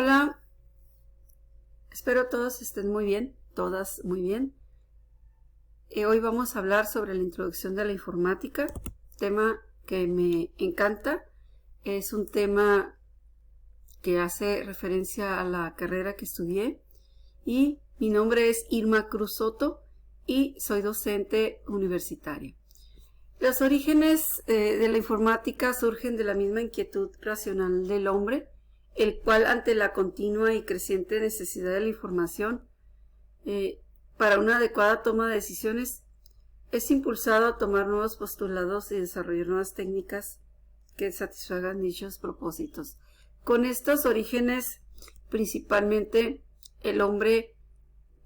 Hola, espero todos estén muy bien, todas muy bien. Hoy vamos a hablar sobre la introducción de la informática, tema que me encanta. Es un tema que hace referencia a la carrera que estudié y mi nombre es Irma Cruz Soto y soy docente universitaria. Los orígenes de la informática surgen de la misma inquietud racional del hombre, el cual ante la continua y creciente necesidad de la información para una adecuada toma de decisiones es impulsado a tomar nuevos postulados y desarrollar nuevas técnicas que satisfagan dichos propósitos. Con estos orígenes, principalmente el hombre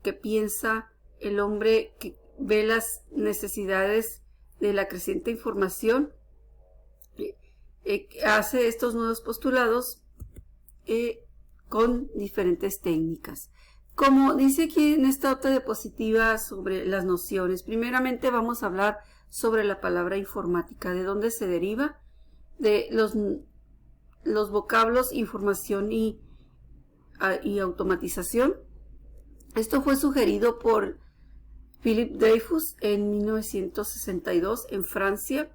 que piensa, el hombre que ve las necesidades de la creciente información, hace estos nuevos postulados con diferentes técnicas. Como dice aquí en esta nota diapositiva sobre las nociones, primeramente vamos a hablar sobre la palabra informática, de dónde se deriva, de los vocablos información y automatización. Esto fue sugerido por Philippe Dreyfus en 1962 en Francia.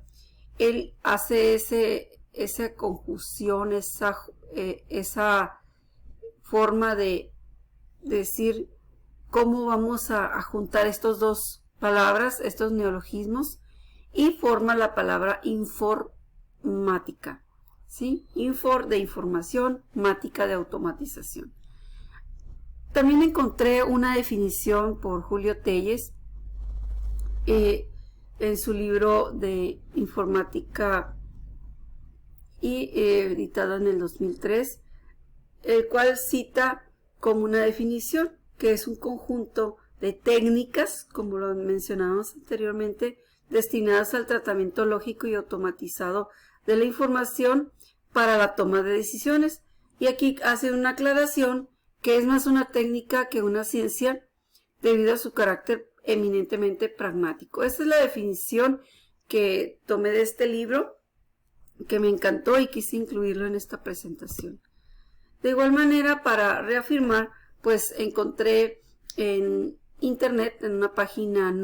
Él hace esa conjunción, esa forma de decir cómo vamos a juntar estas dos palabras, estos neologismos, y forma la palabra informática, ¿sí? Infor de información, mática de automatización. También encontré una definición por Julio Telles en su libro de informática y editado en el 2003, el cual cita como una definición que es un conjunto de técnicas, como lo mencionamos anteriormente, destinadas al tratamiento lógico y automatizado de la información para la toma de decisiones. Y aquí hace una aclaración que es más una técnica que una ciencia debido a su carácter eminentemente pragmático. Esta es la definición que tomé de este libro, que me encantó y quise incluirlo en esta presentación. De igual manera, para reafirmar, pues encontré en internet, en una página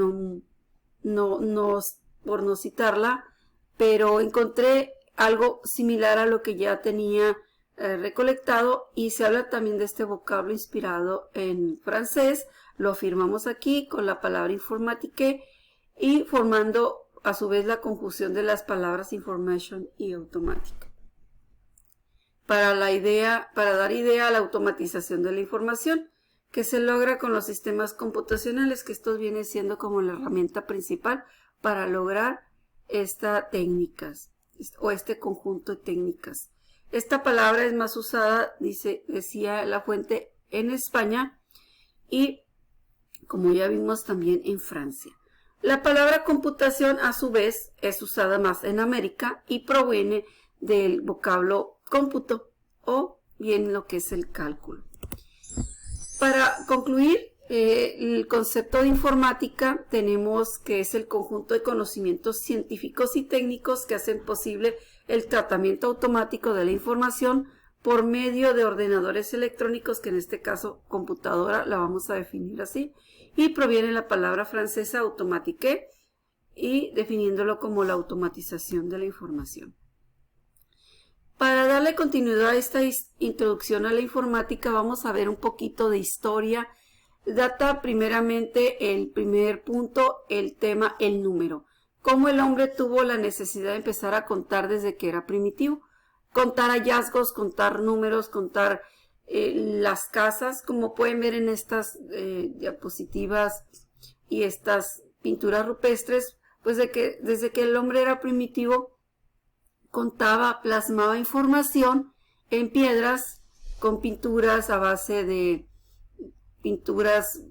por no citarla, pero encontré algo similar a lo que ya tenía recolectado, y se habla también de este vocablo inspirado en francés. Lo afirmamos aquí con la palabra informatique y formando a su vez la conjunción de las palabras information y automatic, para dar idea a la automatización de la información que se logra con los sistemas computacionales, que esto viene siendo como la herramienta principal para lograr estas técnicas o este conjunto de técnicas. Esta palabra es más usada, decía la fuente, en España y, como ya vimos, también en Francia. La palabra computación, a su vez, es usada más en América y proviene del vocablo cómputo o bien lo que es el cálculo. Para concluir, el concepto de informática tenemos que es el conjunto de conocimientos científicos y técnicos que hacen posible el tratamiento automático de la información por medio de ordenadores electrónicos, que en este caso computadora la vamos a definir así, y proviene la palabra francesa automatique y definiéndolo como la automatización de la información. Para darle continuidad a esta introducción a la informática, vamos a ver un poquito de historia. Data primeramente el primer punto, el tema, el número. Cómo el hombre tuvo la necesidad de empezar a contar desde que era primitivo. Contar hallazgos, contar números, contar las casas, como pueden ver en estas diapositivas y estas pinturas rupestres, pues desde que el hombre era primitivo, contaba, plasmaba información en piedras con pinturas a base de pinturas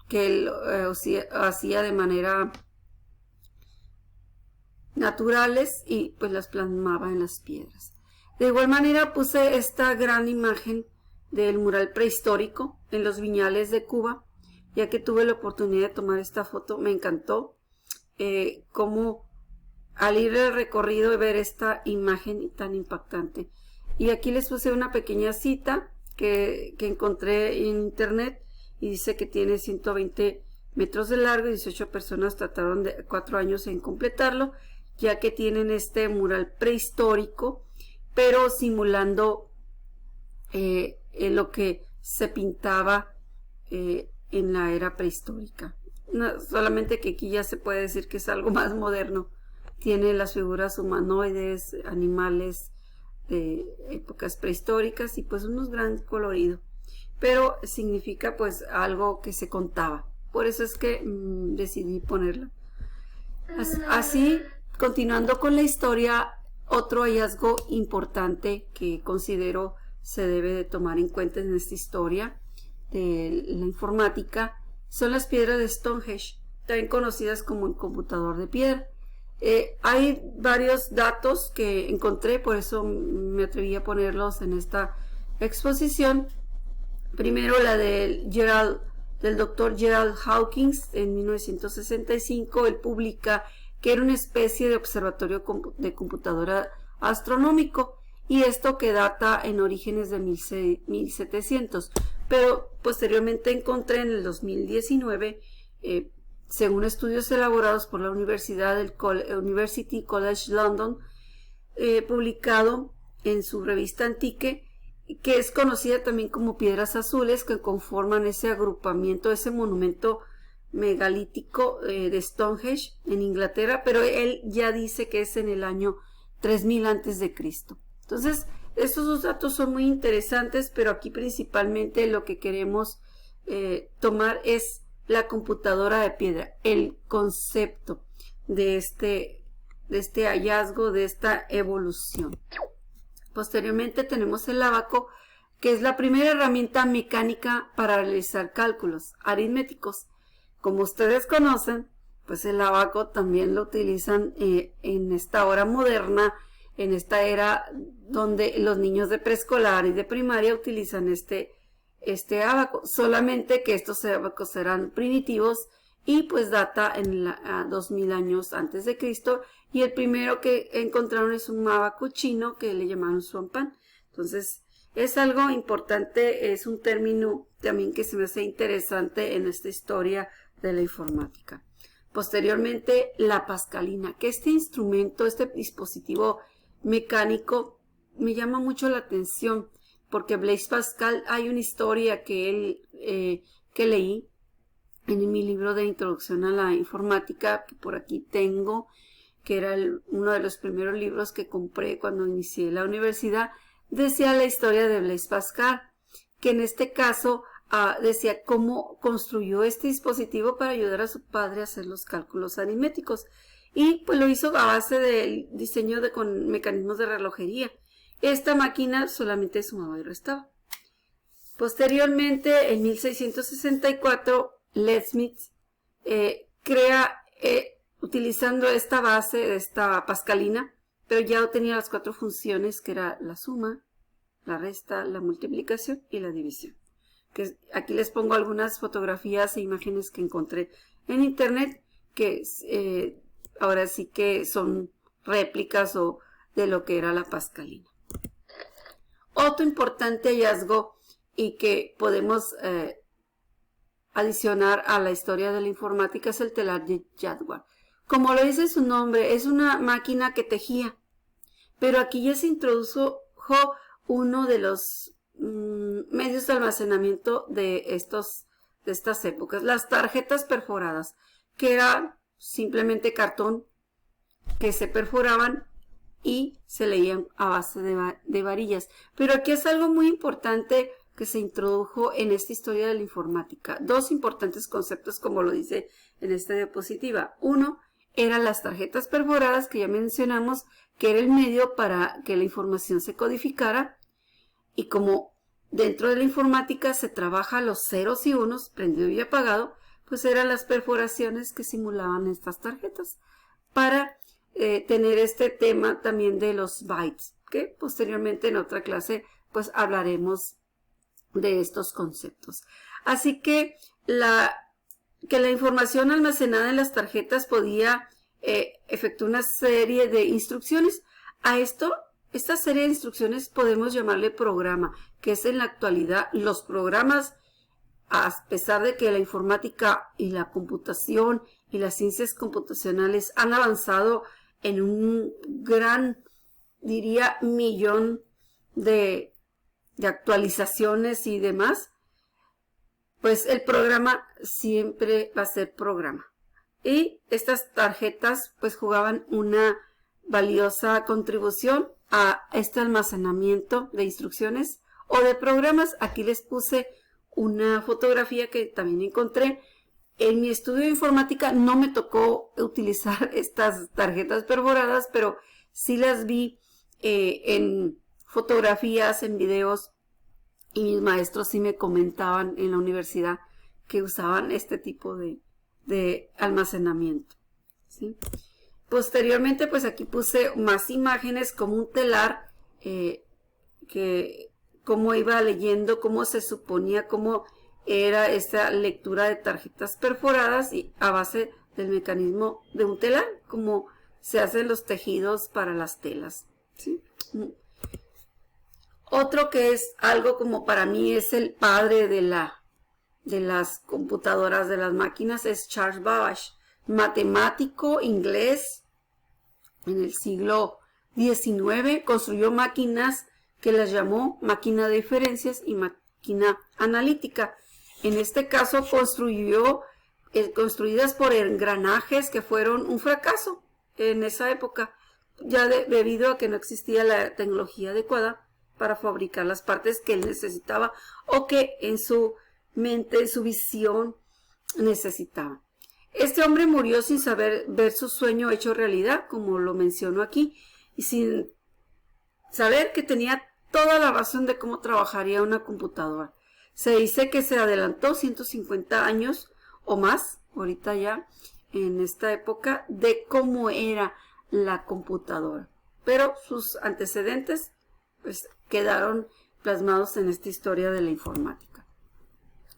que él hacía de manera naturales y pues las plasmaba en las piedras. De igual manera puse esta gran imagen del mural prehistórico en los Viñales de Cuba, ya que tuve la oportunidad de tomar esta foto. Me encantó cómo al ir el recorrido y ver esta imagen tan impactante. Y aquí les puse una pequeña cita que encontré en internet y dice que tiene 120 metros de largo y 18 personas trataron de 4 años en completarlo, ya que tienen este mural prehistórico, pero simulando lo que se pintaba en la era prehistórica. No, solamente que aquí ya se puede decir que es algo más moderno. Tiene las figuras humanoides, animales de épocas prehistóricas y pues unos gran colorido. Pero significa pues algo que se contaba. Por eso es que decidí ponerlo. Así, continuando con la historia, otro hallazgo importante que considero se debe de tomar en cuenta en esta historia de la informática son las piedras de Stonehenge, también conocidas como el computador de piedra. Hay varios datos que encontré, por eso me atreví a ponerlos en esta exposición. Primero la del doctor Gerald Hawkins en 1965. Él publica que era una especie de observatorio de computadora astronómico, y esto que data en orígenes de 1700, pero posteriormente encontré en el 2019, según estudios elaborados por la Universidad del University College London, publicado en su revista Antique, que es conocida también como piedras azules, que conforman ese agrupamiento, ese monumento megalítico de Stonehenge en Inglaterra, pero él ya dice que es en el año 3000 antes de Cristo. Entonces, estos dos datos son muy interesantes, pero aquí principalmente lo que queremos tomar es la computadora de piedra, el concepto de este hallazgo, de esta evolución. Posteriormente tenemos el ábaco, que es la primera herramienta mecánica para realizar cálculos aritméticos. Como ustedes conocen, pues el ábaco también lo utilizan en esta hora moderna, en esta era donde los niños de preescolar y de primaria utilizan este ábaco, solamente que estos ábacos eran primitivos y pues data en 2000 años antes de Cristo, y el primero que encontraron es un ábaco chino que le llamaron Swampán. Entonces es algo importante, es un término también que se me hace interesante en esta historia de la informática. Posteriormente la pascalina, que este instrumento, este dispositivo mecánico me llama mucho la atención, porque Blaise Pascal, hay una historia que leí en mi libro de introducción a la informática, que por aquí tengo, que era uno de los primeros libros que compré cuando inicié la universidad. Decía la historia de Blaise Pascal, que en este caso decía cómo construyó este dispositivo para ayudar a su padre a hacer los cálculos aritméticos, y pues lo hizo a base del diseño con mecanismos de relojería. Esta máquina solamente sumaba y restaba. Posteriormente, en 1664, Leibniz crea, utilizando esta base de esta pascalina, pero ya tenía las 4 funciones, que era la suma, la resta, la multiplicación y la división. Que aquí les pongo algunas fotografías e imágenes que encontré en internet, que ahora sí que son réplicas de lo que era la pascalina. Otro importante hallazgo y que podemos adicionar a la historia de la informática es el telar de Jadwar. Como lo dice su nombre, es una máquina que tejía, pero aquí ya se introdujo uno de los medios de almacenamiento de estas épocas, las tarjetas perforadas, que eran simplemente cartón que se perforaban y se leían a base de varillas. Pero aquí es algo muy importante que se introdujo en esta historia de la informática. 2 importantes conceptos, como lo dice en esta diapositiva. Uno, eran las tarjetas perforadas, que ya mencionamos, que era el medio para que la información se codificara, y como dentro de la informática se trabaja los ceros y unos, prendido y apagado, pues eran las perforaciones que simulaban estas tarjetas para tener este tema también de los bytes, que posteriormente en otra clase pues hablaremos de estos conceptos. Así que la información almacenada en las tarjetas podía efectuar una serie de instrucciones. A esto Esta serie de instrucciones podemos llamarle programa, que es en la actualidad los programas, a pesar de que la informática y la computación y las ciencias computacionales han avanzado en un gran, diría, millón de actualizaciones y demás, pues el programa siempre va a ser programa. Y estas tarjetas pues jugaban una valiosa contribución a este almacenamiento de instrucciones o de programas. Aquí les puse una fotografía que también encontré. En mi estudio de informática no me tocó utilizar estas tarjetas perforadas, pero sí las vi en fotografías, en videos, y mis maestros sí me comentaban en la universidad que usaban este tipo de almacenamiento, ¿sí? Posteriormente, pues aquí puse más imágenes como un telar, cómo iba leyendo, cómo se suponía, cómo era esta lectura de tarjetas perforadas y a base del mecanismo de un telar, como se hacen los tejidos para las telas, ¿sí? Otro que es algo como para mí es el padre de las computadoras, de las máquinas, es Charles Babbage, matemático inglés en el siglo XIX, construyó máquinas que las llamó máquina de diferencias y máquina analítica. En este caso construidas por engranajes que fueron un fracaso en esa época, ya debido a que no existía la tecnología adecuada para fabricar las partes que él necesitaba o que en su mente, en su visión necesitaba. Este hombre murió sin saber ver su sueño hecho realidad, como lo menciono aquí, y sin saber que tenía toda la razón de cómo trabajaría una computadora. Se dice que se adelantó 150 años o más, ahorita ya, en esta época, de cómo era la computadora. Pero sus antecedentes pues quedaron plasmados en esta historia de la informática.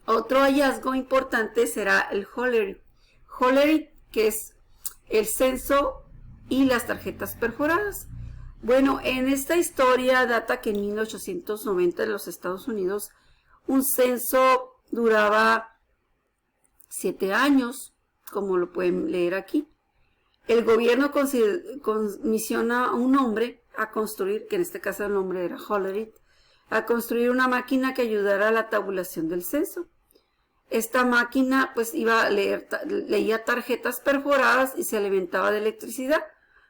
Otro hallazgo importante será el Hollerith. Hollerith, que es el censo y las tarjetas perforadas. Bueno, en esta historia data que en 1890 en los Estados Unidos un censo duraba 7 años, como lo pueden leer aquí. El gobierno comisiona a un hombre a construir, que en este caso el nombre era Hollerith, a construir una máquina que ayudara a la tabulación del censo. Esta máquina pues iba a leía tarjetas perforadas y se alimentaba de electricidad.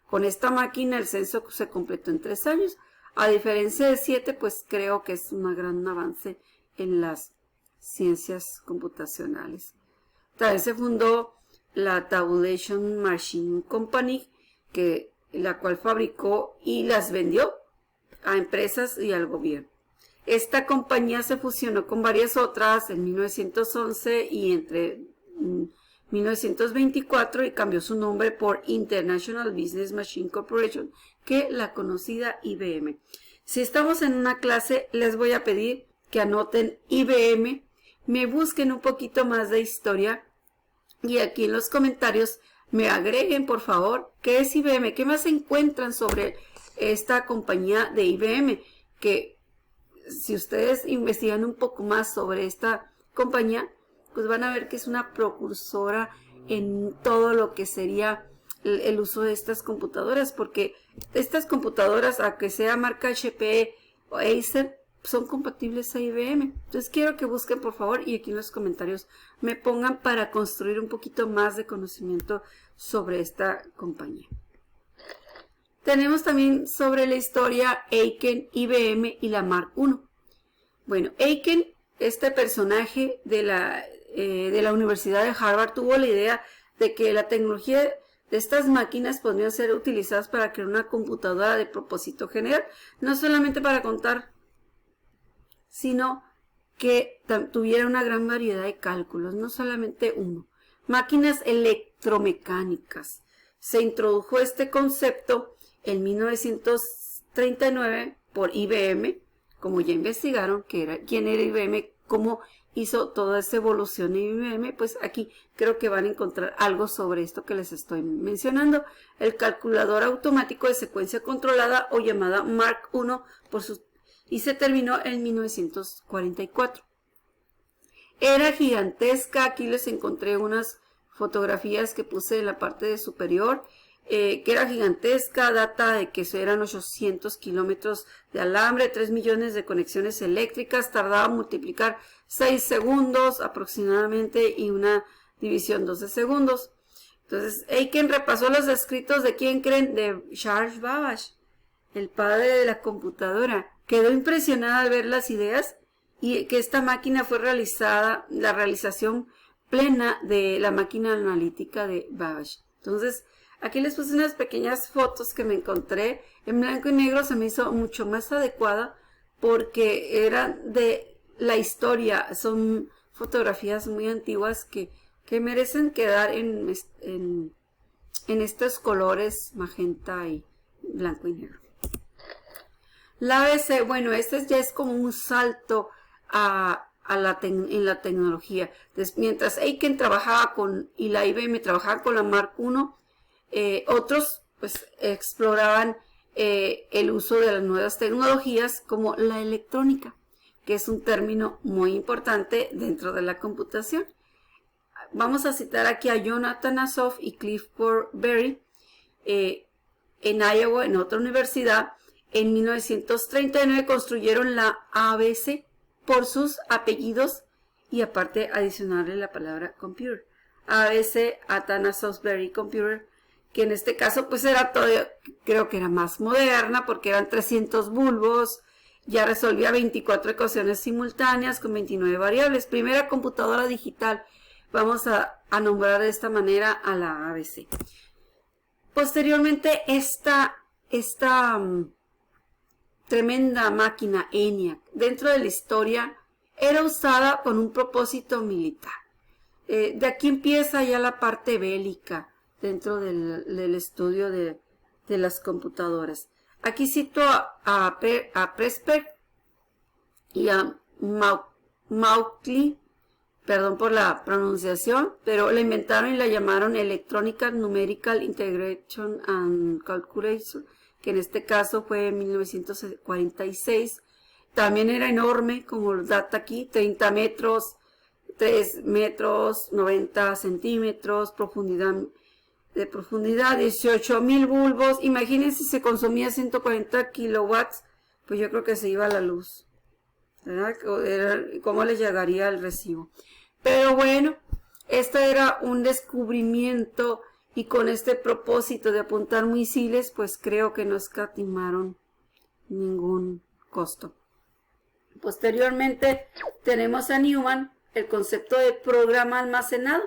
Con esta máquina el censo se completó en 3 años. A diferencia de 7, pues creo que es un gran avance en las ciencias computacionales. También se fundó la Tabulation Machine Company, la cual fabricó y las vendió a empresas y al gobierno. Esta compañía se fusionó con varias otras en 1911 y entre 1924 y cambió su nombre por International Business Machine Corporation, que la conocida IBM. Si estamos en una clase, les voy a pedir que anoten IBM, me busquen un poquito más de historia y aquí en los comentarios me agreguen, por favor, qué es IBM, qué más encuentran sobre esta compañía de IBM, que si ustedes investigan un poco más sobre esta compañía, pues van a ver que es una precursora en todo lo que sería el uso de estas computadoras, porque estas computadoras, aunque sea marca HP o Acer, son compatibles a IBM. Entonces quiero que busquen, por favor, y aquí en los comentarios me pongan para construir un poquito más de conocimiento sobre esta compañía. Tenemos también sobre la historia Aiken, IBM y la Mark I. Bueno, Aiken, este personaje de la Universidad de Harvard, tuvo la idea de que la tecnología de estas máquinas podrían ser utilizadas para crear una computadora de propósito general, no solamente para contar, sino que tuviera una gran variedad de cálculos, no solamente uno. Máquinas electromecánicas. Se introdujo este concepto en 1939 por IBM, como ya investigaron quién era IBM, cómo hizo toda esa evolución IBM, pues aquí creo que van a encontrar algo sobre esto que les estoy mencionando. El calculador automático de secuencia controlada o llamada Mark I y se terminó en 1944. Era gigantesca, aquí les encontré unas fotografías que puse en la parte superior, que era gigantesca, data de que eran 800 kilómetros de alambre, 3 millones de conexiones eléctricas, tardaba multiplicar 6 segundos aproximadamente y una división 12 segundos. Entonces, Aiken repasó los escritos de ¿quién creen? De Charles Babbage, el padre de la computadora. Quedó impresionada al ver las ideas y que esta máquina fue realizada, la realización plena de la máquina analítica de Babbage. Entonces, aquí les puse unas pequeñas fotos que me encontré. En blanco y negro se me hizo mucho más adecuada porque eran de la historia. Son fotografías muy antiguas que merecen quedar en estos colores magenta y blanco y negro. La ABC, bueno, este ya es como un salto en la tecnología. Mientras Aiken trabajaba y la IBM trabajaba con la Mark I, otros pues exploraban el uso de las nuevas tecnologías como la electrónica, que es un término muy importante dentro de la computación. Vamos a citar aquí a Jonathan Asoff y Clifford Berry en Iowa, en otra universidad. En 1939 construyeron la ABC por sus apellidos y aparte adicionarle la palabra computer. ABC, Atanasoff Berry Computer, que en este caso pues era todo, creo que era más moderna porque eran 300 bulbos, ya resolvía 24 ecuaciones simultáneas con 29 variables. Primera computadora digital, vamos a nombrar de esta manera a la ABC. Posteriormente esta tremenda máquina ENIAC dentro de la historia era usada con un propósito militar. De aquí empieza ya la parte bélica dentro del estudio de las computadoras. Aquí cito a Presper y a Mauchly, perdón por la pronunciación, pero la inventaron y la llamaron Electronic Numerical Integration and Calculation, que en este caso fue en 1946. También era enorme, como lo data aquí, 30 metros, 3 metros, 90 centímetros, de profundidad, 18,000 bulbos. Imagínense si se consumía 140 kilowatts, pues yo creo que se iba a la luz, ¿verdad? ¿Cómo les llegaría el recibo? Pero bueno, este era un descubrimiento y con este propósito de apuntar misiles, pues creo que no escatimaron ningún costo. Posteriormente tenemos a Newman, el concepto de programa almacenado.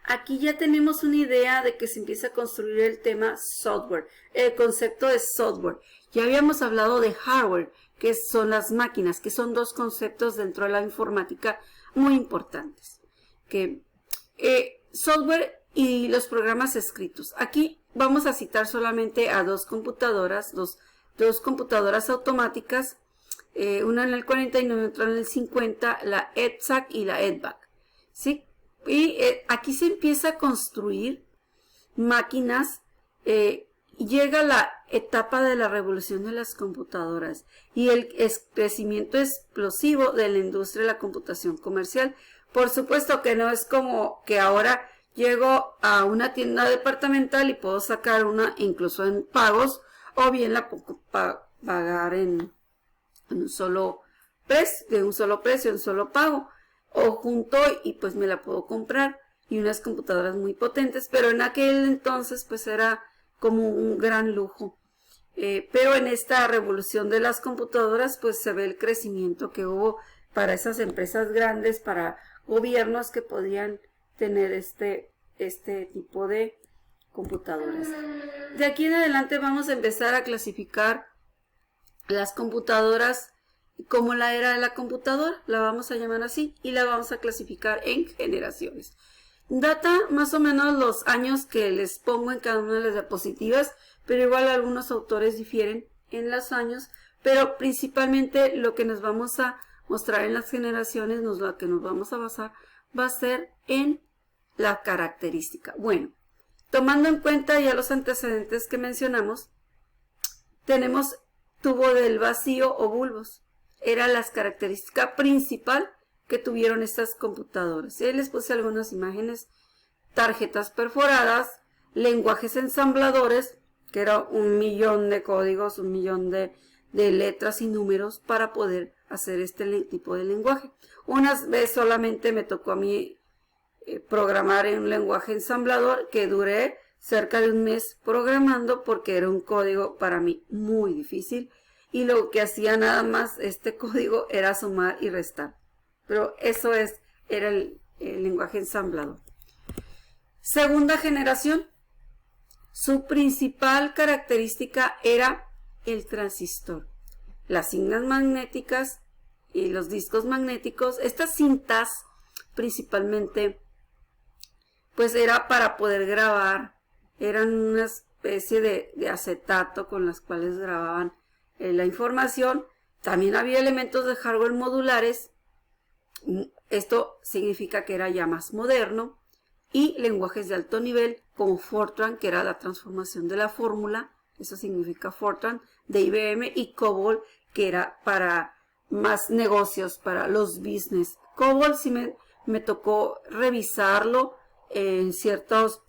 Aquí ya tenemos una idea de que se empieza a construir el tema software, el concepto de software. Ya habíamos hablado de hardware, que son las máquinas, que son dos conceptos dentro de la informática muy importantes. Software y los programas escritos. Aquí vamos a citar solamente a dos computadoras automáticas, una en el 49 y otra en el 50, la EDSAC y la EDVAC, ¿sí? Y aquí se empieza a construir máquinas, llega la etapa de la revolución de las computadoras y el crecimiento explosivo de la industria de la computación comercial. Por supuesto que no es como que ahora llego a una tienda departamental y puedo sacar una incluso en pagos, o bien la puedo pagar en un solo precio, un solo pago, o junto y pues me la puedo comprar, y unas computadoras muy potentes, pero en aquel entonces pues era como un gran lujo. Pero en esta revolución de las computadoras pues se ve el crecimiento que hubo para esas empresas grandes, para gobiernos que podían tener este tipo de computadoras. De aquí en adelante vamos a empezar a clasificar las computadoras como la era de la computadora, la vamos a llamar así, y la vamos a clasificar en generaciones. Data más o menos los años que les pongo en cada una de las diapositivas, pero igual algunos autores difieren en los años, pero principalmente lo que nos vamos a mostrar en las generaciones, la que nos vamos a basar va a ser en la característica. Bueno, tomando en cuenta ya los antecedentes que mencionamos, tenemos tubo del vacío o bulbos. Era la característica principal que tuvieron estas computadoras. Y les puse algunas imágenes, tarjetas perforadas, lenguajes ensambladores, que era 1.000.000 de códigos, 1.000.000 de letras y números para poder hacer este tipo de lenguaje. Unas veces solamente me tocó a mí programar en un lenguaje ensamblador que duré cerca de un mes programando porque era un código para mí muy difícil y lo que hacía nada más este código era sumar y restar. Pero eso era el lenguaje ensamblador. Segunda generación, su principal característica era el transistor. Las cintas magnéticas y los discos magnéticos, estas cintas principalmente, pues era para poder grabar, eran una especie de acetato con las cuales grababan la información. También había elementos de hardware modulares, esto significa que era ya más moderno, y lenguajes de alto nivel como Fortran, que era la transformación de la fórmula, eso significa Fortran, de IBM, y COBOL, que era para más negocios, para los business. COBOL sí me tocó revisarlo en ciertos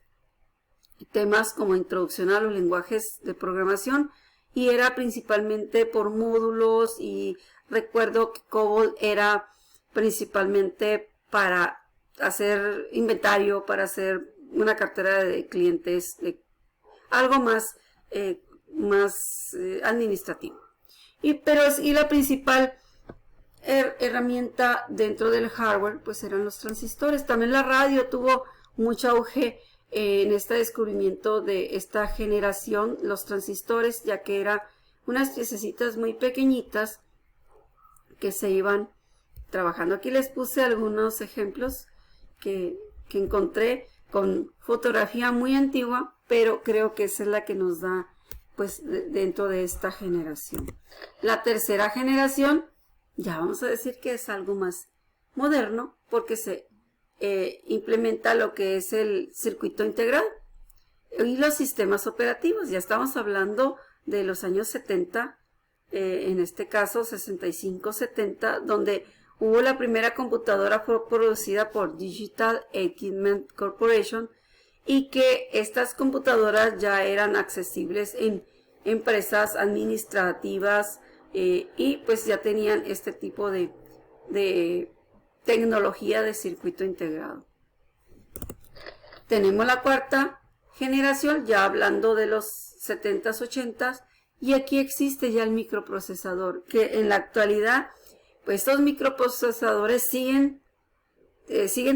temas como introducción a los lenguajes de programación, y era principalmente por módulos, y recuerdo que COBOL era principalmente para hacer inventario, para hacer una cartera de clientes, algo más, administrativo. Y la principal herramienta dentro del hardware pues eran los transistores. También la radio tuvo mucho auge en este descubrimiento de esta generación, los transistores, ya que eran unas piececitas muy pequeñitas que se iban trabajando. Aquí les puse algunos ejemplos que encontré con fotografía muy antigua, pero creo que esa es la que nos da pues dentro de esta generación. La tercera generación ya vamos a decir que es algo más moderno porque se implementa lo que es el circuito integrado y los sistemas operativos. Ya estamos hablando de los años 70, en este caso 65-70, donde hubo la primera computadora, fue producida por Digital Equipment Corporation, y que estas computadoras ya eran accesibles en empresas administrativas y pues ya tenían este tipo de tecnología de circuito integrado. Tenemos la cuarta generación, ya hablando de los 70s, 80s, y aquí existe ya el microprocesador, que en la actualidad pues estos microprocesadores siguen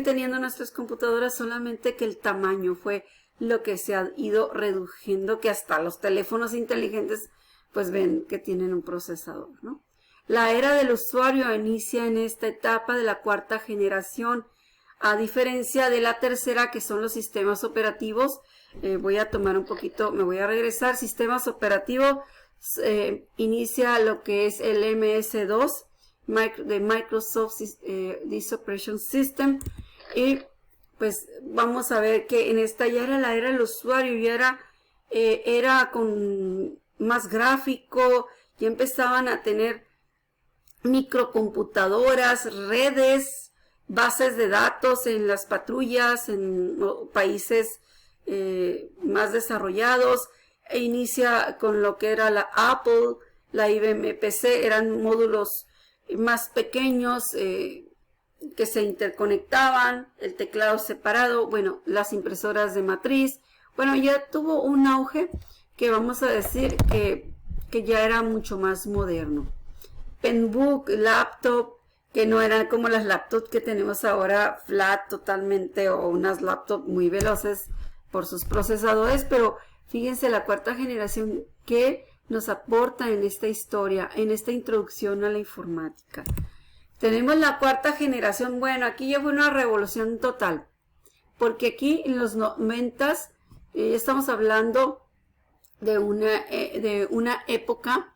teniendo nuestras computadoras, solamente que el tamaño fue lo que se ha ido reduciendo, que hasta los teléfonos inteligentes pues ven que tienen un procesador, ¿no? La era del usuario inicia en esta etapa de la cuarta generación, a diferencia de la tercera, que son los sistemas operativos. Voy a tomar un poquito, me voy a regresar. Sistemas operativos, inicia lo que es el MS2 de Microsoft This Operation System, y pues vamos a ver que en esta ya era la era del usuario, ya era con más gráfico, ya empezaban a tener microcomputadoras, redes, bases de datos en las patrullas, en países más desarrollados, e inicia con lo que era la Apple, la IBM PC, eran módulos más pequeños que se interconectaban, el teclado separado, bueno, las impresoras de matriz, bueno, ya tuvo un auge que vamos a decir que ya era mucho más moderno. Penbook, laptop, que no eran como las laptops que tenemos ahora, flat totalmente, o unas laptops muy veloces por sus procesadores, pero fíjense la cuarta generación que nos aporta en esta historia, en esta introducción a la informática. Tenemos la cuarta generación. Bueno, aquí ya fue una revolución total, porque aquí en los 90s estamos hablando de una época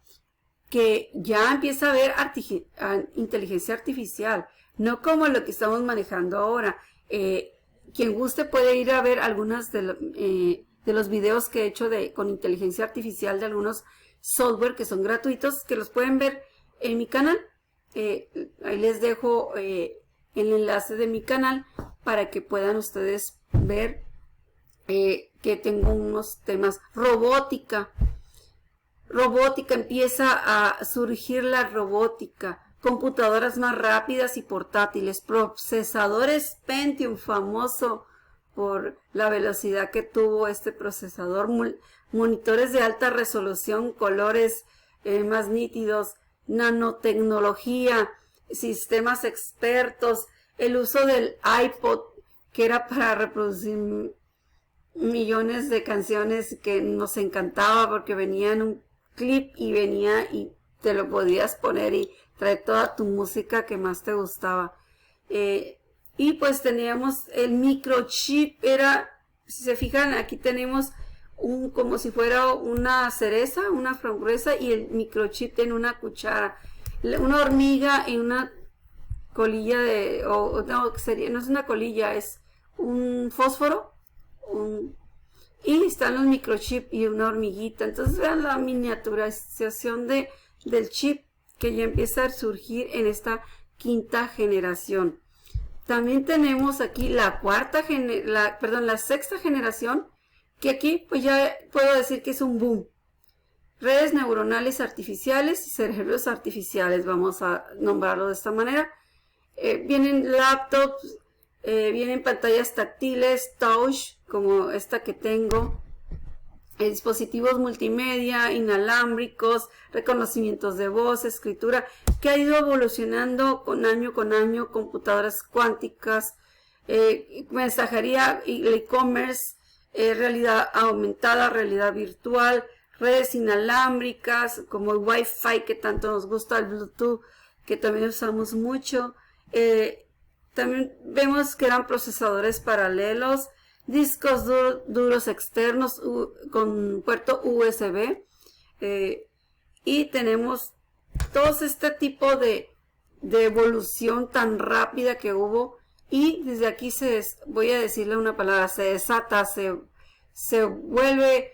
que ya empieza a haber inteligencia artificial, no como lo que estamos manejando ahora. Quien guste puede ir a ver algunas de los videos que he hecho con inteligencia artificial de algunos software que son gratuitos, que los pueden ver en mi canal. Ahí les dejo el enlace de mi canal para que puedan ustedes ver que tengo unos temas. Robótica, empieza a surgir la robótica, computadoras más rápidas y portátiles, procesadores Pentium, famoso por la velocidad que tuvo este procesador, monitores de alta resolución, colores más nítidos, nanotecnología, sistemas expertos, el uso del iPod, que era para reproducir millones de canciones que nos encantaba porque venía en un clip y venía y te lo podías poner y traer toda tu música que más te gustaba. Y pues teníamos el microchip, si se fijan, aquí tenemos como si fuera una cereza, una frambuesa, y el microchip en una cuchara, una hormiga y una colilla no es una colilla, es un fósforo, y están los microchips y una hormiguita. Entonces vean la miniaturización del chip que ya empieza a surgir en esta quinta generación. También tenemos aquí la sexta generación, que aquí pues ya puedo decir que es un boom. Redes neuronales artificiales y cerebros artificiales, vamos a nombrarlo de esta manera. Vienen laptops, vienen pantallas táctiles, touch, como esta que tengo, dispositivos multimedia, inalámbricos, reconocimientos de voz, escritura, que ha ido evolucionando año con año, computadoras cuánticas, mensajería y e-commerce, realidad aumentada, realidad virtual, redes inalámbricas como el Wi-Fi que tanto nos gusta, el Bluetooth que también usamos mucho. También vemos que eran procesadores paralelos, discos duros externos con puerto USB, y tenemos todo este tipo de evolución tan rápida que hubo, y desde aquí voy a decirle una palabra, se desata, se vuelve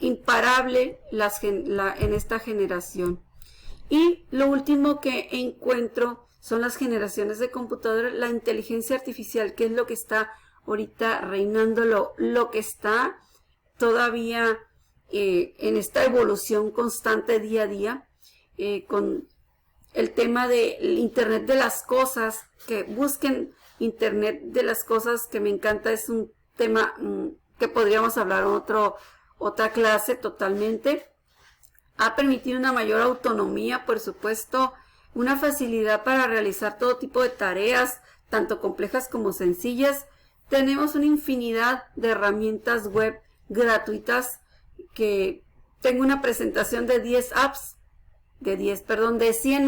imparable en esta generación. Y lo último que encuentro son las generaciones de computadoras, la inteligencia artificial, que es lo que está ahorita reinando, lo que está todavía en esta evolución constante día a día, con el tema del Internet de las cosas, que busquen Internet de las cosas, que me encanta, es un tema que podríamos hablar en otra clase totalmente. Ha permitido una mayor autonomía, por supuesto, una facilidad para realizar todo tipo de tareas, tanto complejas como sencillas. Tenemos una infinidad de herramientas web gratuitas, que tengo una presentación de 100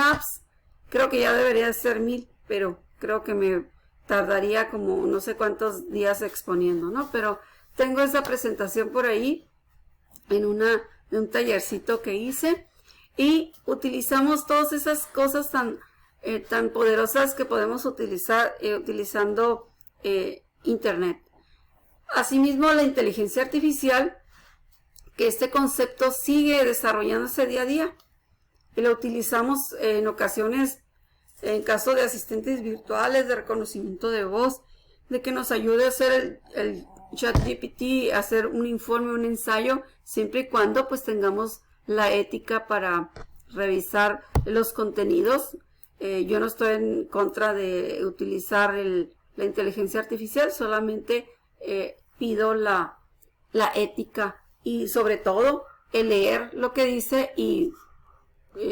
apps. Creo que ya debería ser 1000, pero creo que me tardaría como no sé cuántos días exponiendo, ¿no? Pero tengo esa presentación por ahí en un tallercito que hice, y utilizamos todas esas cosas tan poderosas que podemos utilizar utilizando Internet. Asimismo, la inteligencia artificial, que este concepto sigue desarrollándose día a día, y lo utilizamos en ocasiones en caso de asistentes virtuales, de reconocimiento de voz, de que nos ayude a hacer el ChatGPT, a hacer un informe, un ensayo, siempre y cuando pues tengamos la ética para revisar los contenidos. Yo no estoy en contra de utilizar la inteligencia artificial, solamente pido la ética y sobre todo el leer lo que dice, y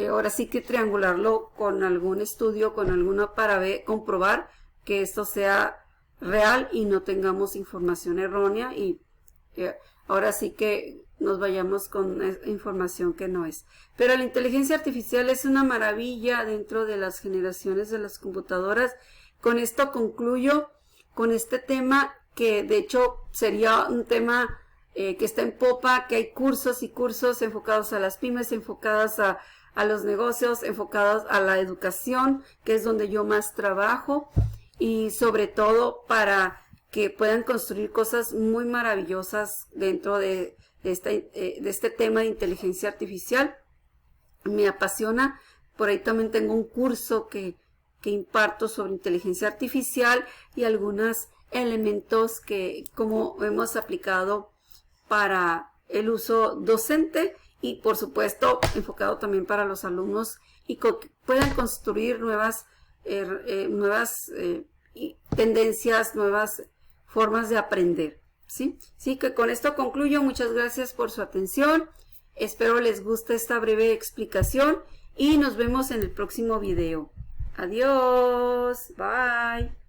ahora sí que triangularlo con algún estudio, con alguna, para comprobar que esto sea real y no tengamos información errónea, y ahora sí que nos vayamos con información que no es. Pero la inteligencia artificial es una maravilla dentro de las generaciones de las computadoras. Con esto concluyo con este tema, que de hecho sería un tema que está en popa, que hay cursos y cursos enfocados a las pymes, enfocados a los negocios, enfocados a la educación, que es donde yo más trabajo, y sobre todo para que puedan construir cosas muy maravillosas dentro de este tema de inteligencia artificial. Me apasiona. Por ahí también tengo un curso que imparto sobre inteligencia artificial y algunos elementos que como hemos aplicado para el uso docente y por supuesto enfocado también para los alumnos y que puedan construir nuevas tendencias, nuevas formas de aprender. ¿Sí? Sí, que con esto concluyo. Muchas gracias por su atención. Espero les guste esta breve explicación y nos vemos en el próximo video. Adiós. Bye.